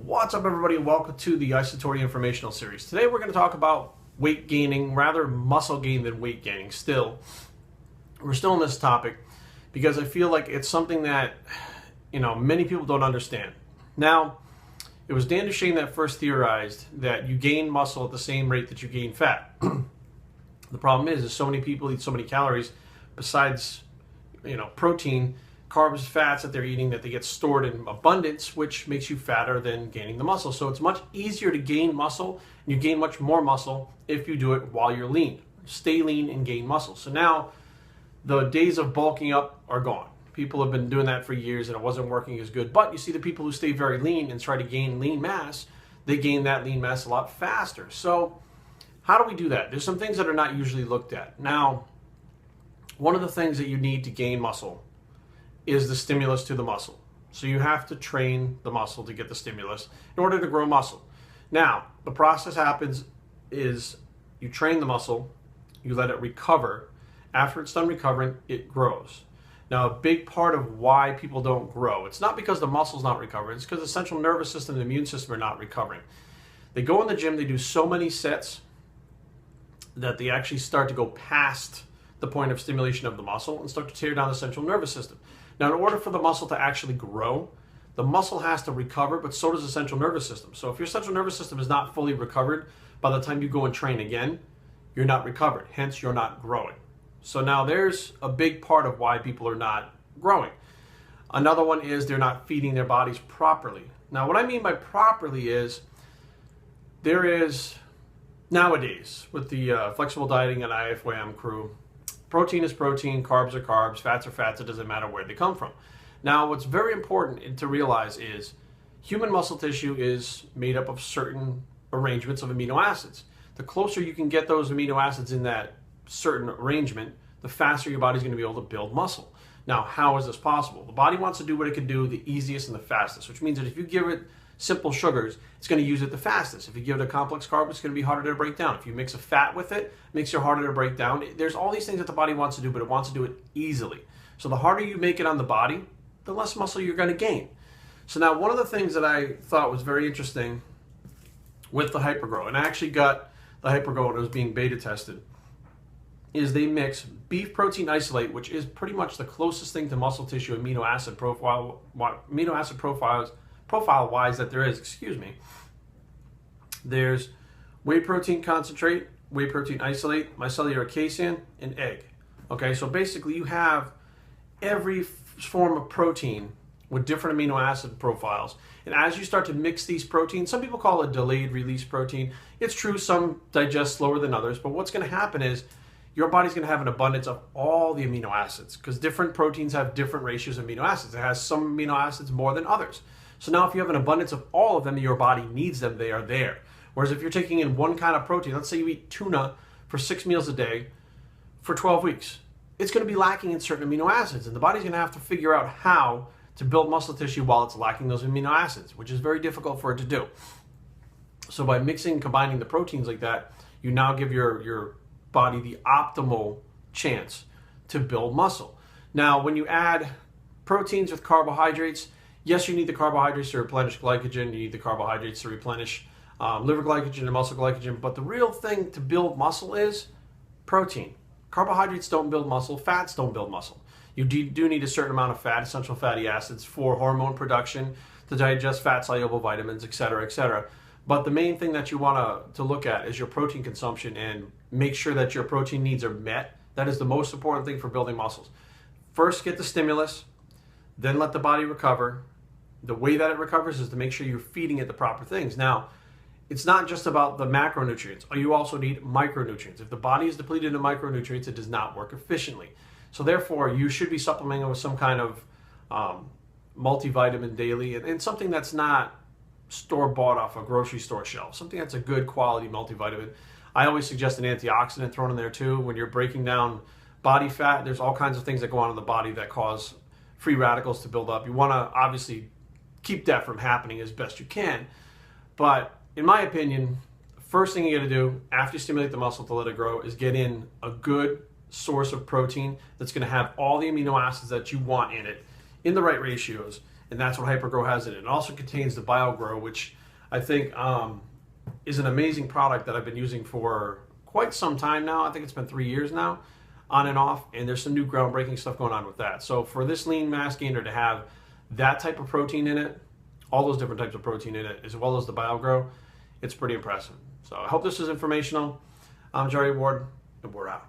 What's up, everybody? Welcome to the iSatori informational series. Today we're going to talk about weight gaining, rather muscle gain than weight gaining. We're still on this topic because I feel like it's something that, many people don't understand. Now, it was Dan Duchesne that first theorized that you gain muscle at the same rate that you gain fat. The problem is so many people eat so many calories besides, protein, carbs, fats that they're eating, that they get stored in abundance, which makes you fatter than gaining the muscle. So it's much easier to gain muscle, and you gain much more muscle if you do it while you're lean. Stay lean and gain muscle. So now the days of bulking up are gone. People have been doing that for years and it wasn't working as good. But you see the people who stay very lean and try to gain lean mass, they gain that lean mass a lot faster. So how do we do that? There's some things that are not usually looked at. Now, one of the things that you need to gain muscle is the stimulus to the muscle. So you have to train the muscle to get the stimulus in order to grow muscle. Now, the process happens is you train the muscle, you let it recover. After it's done recovering, it grows. Now, a big part of why people don't grow, it's not because the muscle's not recovering, it's because the central nervous system and the immune system are not recovering. They go in the gym, they do so many sets that they actually start to go past the point of stimulation of the muscle and start to tear down the central nervous system. Now, in order for the muscle to actually grow, the muscle has to recover, but so does the central nervous system. So if your central nervous system is not fully recovered, by the time you go and train again, you're not recovered. Hence, you're not growing. So now there's a big part of why people are not growing. Another one is they're not feeding their bodies properly. Now, what I mean by properly is there is nowadays with the flexible dieting and IFYM crew, protein is protein, carbs are carbs, fats are fats, it doesn't matter where they come from. Now, what's very important to realize is human muscle tissue is made up of certain arrangements of amino acids. The closer you can get those amino acids in that certain arrangement, the faster your body's going to be able to build muscle. Now, how is this possible? The body wants to do what it can do the easiest and the fastest, which means that if you give it simple sugars, it's going to use it the fastest. If you give it a complex carb, it's going to be harder to break down. If you mix a fat with it, it makes it harder to break down. There's all these things that the body wants to do, but it wants to do it easily. So the harder you make it on the body, the less muscle you're going to gain. So now one of the things that I thought was very interesting with the Hyper-Gro, and I actually got the Hyper-Gro when it was being beta tested, is they mix beef protein isolate, which is pretty much the closest thing to muscle tissue amino acid profile-wise that there is, There's whey protein concentrate, whey protein isolate, micellar casein, and egg. Okay, so basically you have every form of protein with different amino acid profiles. And as you start to mix these proteins, some people call it delayed release protein. It's true, some digest slower than others, but what's going to happen is your body's going to have an abundance of all the amino acids because different proteins have different ratios of amino acids. It has some amino acids more than others. So now if you have an abundance of all of them, your body needs them, they are there. Whereas if you're taking in one kind of protein, let's say you eat tuna for 6 meals a day for 12 weeks, it's going to be lacking in certain amino acids. And the body's going to have to figure out how to build muscle tissue while it's lacking those amino acids, which is very difficult for it to do. So by combining the proteins like that, you now give your body the optimal chance to build muscle. Now, when you add proteins with carbohydrates, yes, you need the carbohydrates to replenish glycogen. You need the carbohydrates to replenish liver glycogen and muscle glycogen. But the real thing to build muscle is protein. Carbohydrates don't build muscle. Fats don't build muscle. You do need a certain amount of fat, essential fatty acids, for hormone production, to digest fat-soluble vitamins, etc., etc. But the main thing that you want to look at is your protein consumption and make sure that your protein needs are met. That is the most important thing for building muscles. First, get the stimulus, then let the body recover. The way that it recovers is to make sure you're feeding it the proper things. Now, it's not just about the macronutrients. You also need micronutrients. If the body is depleted in micronutrients, it does not work efficiently. So therefore, you should be supplementing with some kind of multivitamin daily and something that's not store-bought off a grocery store shelf, something that's a good quality multivitamin. I always suggest an antioxidant thrown in there too. When you're breaking down body fat, there's all kinds of things that go on in the body that cause free radicals to build up. You want to obviously keep that from happening as best you can. But in my opinion, the first thing you got to do after you stimulate the muscle to let it grow is get in a good source of protein that's going to have all the amino acids that you want in it in the right ratios. and that's what Hyper-Gro has in it. It also contains the Bio-Gro, which I think is an amazing product that I've been using for quite some time now. I think it's been 3 years now, on and off, and there's some new groundbreaking stuff going on with that. So for this lean mass gainer to have that type of protein in it, all those different types of protein in it, as well as the Bio-Gro, it's pretty impressive. So I hope this is informational. I'm Jerry Ward, and we're out.